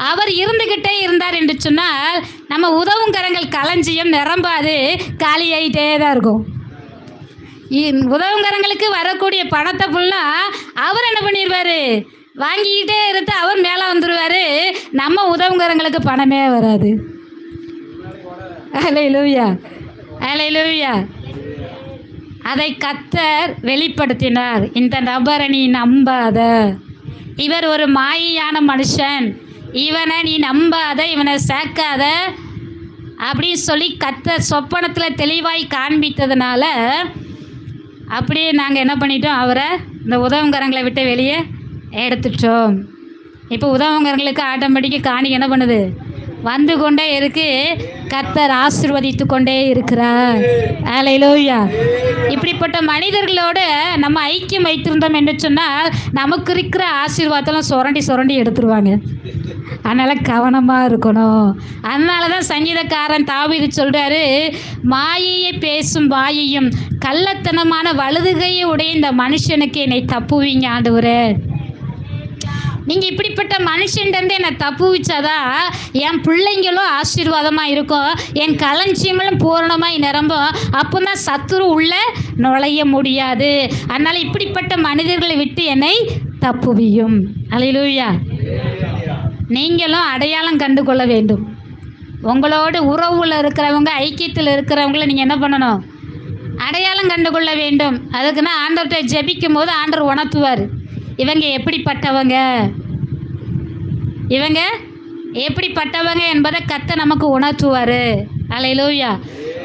அவர் இருந்துக்கிட்டே இருந்தார் என்று சொன்னால் நம்ம உதவும் கரங்கள் களஞ்சியம் நிரம்பாது, காலியாகிட்டே தான் இருக்கும். உதவும் கரங்களுக்கு வரக்கூடிய பணத்தை ஃபுல்லாக அவர் என்ன பண்ணிடுவார், வாங்கிக்கிட்டே இருந்து அவர் மேலே வந்துடுவார். நம்ம உதவுங்கரங்களுக்கு பணமே வராது. அல்லேலூயா, அல்லேலூயா. அதை கர்த்தர் வெளிப்படுத்தினார். இந்த நபரை நீ நம்பாத, இவர் ஒரு மாயையான மனுஷன், இவனை நீ நம்பாத, இவனை சேர்க்காத அப்படின்னு சொல்லி கர்த்தர் சொப்பனத்தில் தெளிவாய் காண்பித்ததுனால அப்படியே நாங்கள் என்ன பண்ணிட்டோம், அவரை இந்த உதவுங்கரங்களை விட்டு வெளியே எடுத்துட்டோம். இப்போ உதவுங்கரங்களுக்கு ஆட்டோமேட்டிக்காக காணி என்ன பண்ணுது, வந்து கொண்டே இருக்கு. கர்த்தர் ஆசீர்வதித்து கொண்டே இருக்கிறார். அல்லேலூயா. இப்படிப்பட்ட மனிதர்களோடு நம்ம ஐக்கியம் வைத்திருந்தோம் என்று சொன்னால் நமக்கு இருக்கிற ஆசீர்வாதத்தெல்லாம் சுரண்டி சுரண்டி எடுத்துருவாங்க. அதனால் கவனமாக இருக்கணும். அதனால தான் சங்கீதக்காரன் தாவீது சொல்கிறாரு, மாயையை பேசும் வாயையும் கள்ளத்தனமான வலதுகையை உடைய இந்த மனுஷனுக்கு என்னை தப்புவீங்க ஆண்டவரே. நீங்கள் இப்படிப்பட்ட மனுஷன்ட்டு என்னை தப்புவிச்சாதான் என் பிள்ளைங்களும் ஆசீர்வாதமாக இருக்கும், என் களஞ்சியங்களும் பூரணமாக நிரம்பும். அப்போ தான் சத்துரு உள்ளே நுழைய முடியாது. அதனால் இப்படிப்பட்ட மனிதர்களை விட்டு என்னை தப்புவியும். அல்லேலூயா. நீங்களும் அடையாளம் கண்டு கொள்ள வேண்டும். உங்களோட உறவில் இருக்கிறவங்க, ஐக்கியத்தில் இருக்கிறவங்கள நீங்கள் என்ன பண்ணணும், அடையாளம் கண்டு கொள்ள வேண்டும். அதுக்குன்னா ஆண்டவர்கிட்ட ஜெபிக்கும் போது ஆண்டவர் உணர்த்துவார், இவங்க எப்படிப்பட்டவங்க, இவங்க எப்படிப்பட்டவங்க என்பதை கர்த்தர் நமக்கு உணர்த்துவார். அல்லேலூயா.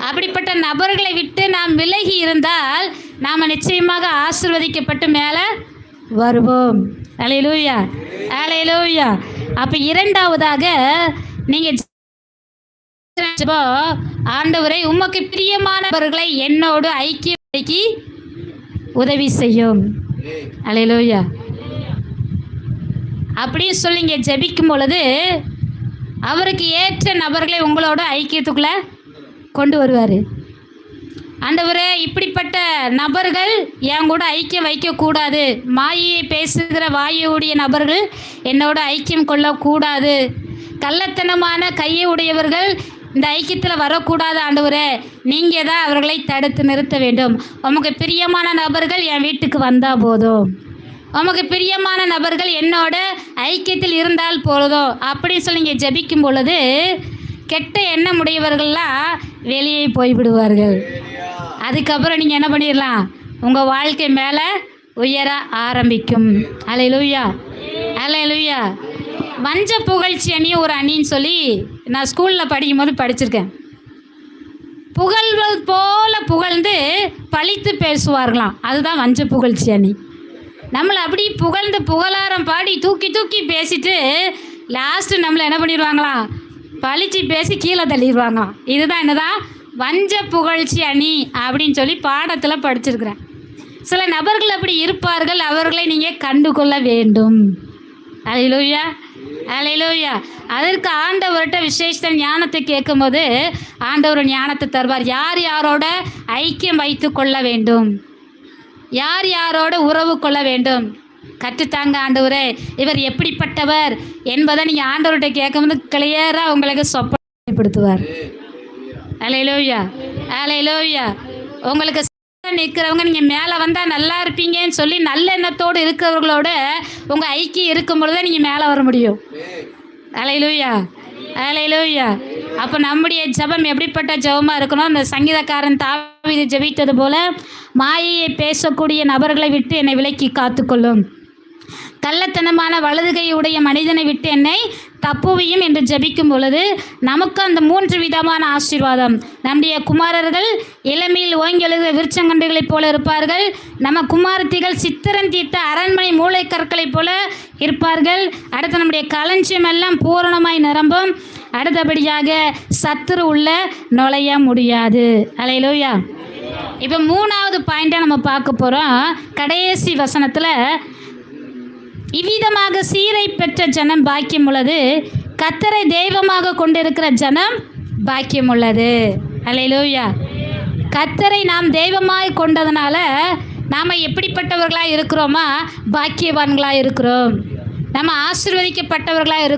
அப்படிப்பட்ட நபர்களை விட்டு நாம் விலகி இருந்தால் நாம் நிச்சயமாக ஆசீர்வதிக்கப்பட்டு மேலே வருவோம். அல்லேலூயா, அல்லேலூயா. அப்போ இரண்டாவதாக நீங்கள் ஆண்டவரை உமக்கு பிரியமானவர்களை என்னோடு ஐக்கியமாக்கி உதவி செய்யும். அல்லேலூயா. அப்படின்னு சொல்லி இங்கே ஜெபிக்கும் பொழுது அவருக்கு ஏற்ற நபர்களை உங்களோட ஐக்கியத்துக்குள்ளே கொண்டு வருவார். ஆண்டவரே, இப்படிப்பட்ட நபர்கள் என் கூட ஐக்கியம் வைக்கக்கூடாது, மாயையை பேசுகிற வாயுடைய நபர்கள் என்னோட ஐக்கியம் கொள்ளக்கூடாது, கள்ளத்தனமான கையை உடையவர்கள் இந்த ஐக்கியத்தில் வரக்கூடாது. ஆண்டவரே, நீங்கள் தான் அவர்களை தடுத்து நிறுத்த வேண்டும். உமக்கு பிரியமான நபர்கள் என் வீட்டுக்கு வந்தால் போதும், உமக்கு பிரியமான நபர்கள் என்னோட ஐக்கியத்தில் இருந்தால் போதும் அப்படின்னு சொல்லி இங்கே ஜெபிக்கும் பொழுது கெட்ட எண்ணம் உடையவர்கள்லாம் வெளியே போய்விடுவார்கள். அதுக்கப்புறம் நீங்கள் என்ன பண்ணிடலாம், உங்கள் வாழ்க்கை மேலே உயர ஆரம்பிக்கும். அல்லேலூயா, அல்லேலூயா. வஞ்ச புகழ்ச்சி அணி ஒரு அணின்னு சொல்லி நான் ஸ்கூலில் படிக்கும் போது படிச்சிருக்கேன். புகழ்வது போல புகழ்ந்து பழித்து பேசுவார்களாம், அதுதான் வஞ்ச புகழ்ச்சி அணி. நம்மளை அப்படி புகழ்ந்து புகழாரம் பாடி தூக்கி தூக்கி பேசிட்டு லாஸ்ட்டு நம்மளை என்ன பண்ணிடுவாங்களாம், பழிச்சு பேசி கீழே தள்ளிடுவாங்களாம். இதுதான் என்னதான் வஞ்ச புகழ்ச்சி அணி அப்படின்னு சொல்லி பாடத்தில் படிச்சிருக்கிறேன். சில நபர்கள் அப்படி இருப்பார்கள், அவர்களை நீங்கள் கண்டு கொள்ள வேண்டும். அல்லேலூயா, அல்லேலூயா. அதற்கு ஆண்டவர்கிட்ட விசேஷ ஞானத்தை கேட்கும்போது ஆண்டவர் ஞானத்தை தருவார். யார் யாரோட ஐக்கியம் வைத்து கொள்ள வேண்டும், யார் யாரோட உறவு கொள்ள வேண்டும், கற்றுத்தாங்க ஆண்டவரே, இவர் எப்படிப்பட்டவர் என்பதை நீங்கள் ஆண்டவர்கிட்ட கேட்கும்போது கிளியராக உங்களுக்கு சொப்பனப்படுத்துவார். அல்லேலூயா, அல்லேலூயா. உங்களுக்கு நிற்கிறவங்க நீங்கள் மேலே வந்தால் நல்லா இருப்பீங்கன்னு சொல்லி நல்ல எண்ணத்தோடு இருக்கிறவர்களோட உங்கள் ஐக்கியம் இருக்கும் பொழுது தான் நீங்கள் மேலே வர முடியும். அல்லேலூயா, அல்லேலூயா. அப்போ நம்முடைய ஜெபம் எப்படிப்பட்ட ஜெபமாக இருக்கணும், அந்த சங்கீதக்காரன் தாவீது ஜெபித்தது போல மாயையை பேசக்கூடிய நபர்களை விட்டு என்னை விலக்கி காத்துக்கொள்ளும், கள்ளத்தனமான வலதுகையுடைய மனிதனை விட்டு என்னை தப்புவியும் என்று ஜெபிக்கும் பொழுது நமக்கு அந்த 3 விதமான ஆசீர்வாதம். நம்முடைய குமாரர்கள் இளமையில் ஓங்கெழுத விருச்சங்கண்டுகளைப் போல இருப்பார்கள். நம்ம குமாரத்திகள் சித்திரம் தீர்த்த அரண்மனை மூளைக்கற்களைப் போல இருப்பார்கள். அடுத்து நம்முடைய களஞ்சியம் எல்லாம் பூரணமாய் நிரம்பும். அடுத்தபடியாக சத்துரு உள்ள நுழைய முடியாது. அல்லேலூயா. இப்போ 3வது பாயிண்ட்டாக நம்ம பார்க்க போகிறோம். கடைசி வசனத்தில் இவ்விதமாக சீரை பெற்ற ஜனம் பாக்கியம் உள்ளது, கர்த்தரை தெய்வமாக கொண்டிருக்கிற ஜனம் பாக்கியம் உள்ளது. அல்லேலூயா. கர்த்தரை நாம் தெய்வமாய் கொண்டதுனால நாம் எப்படிப்பட்டவர்களாக இருக்கிறோமா, பாக்கியவான்களாக இருக்கிறோம், நம்ம ஆசீர்வதிக்கப்பட்டவர்களாக இருக்கிறோம்.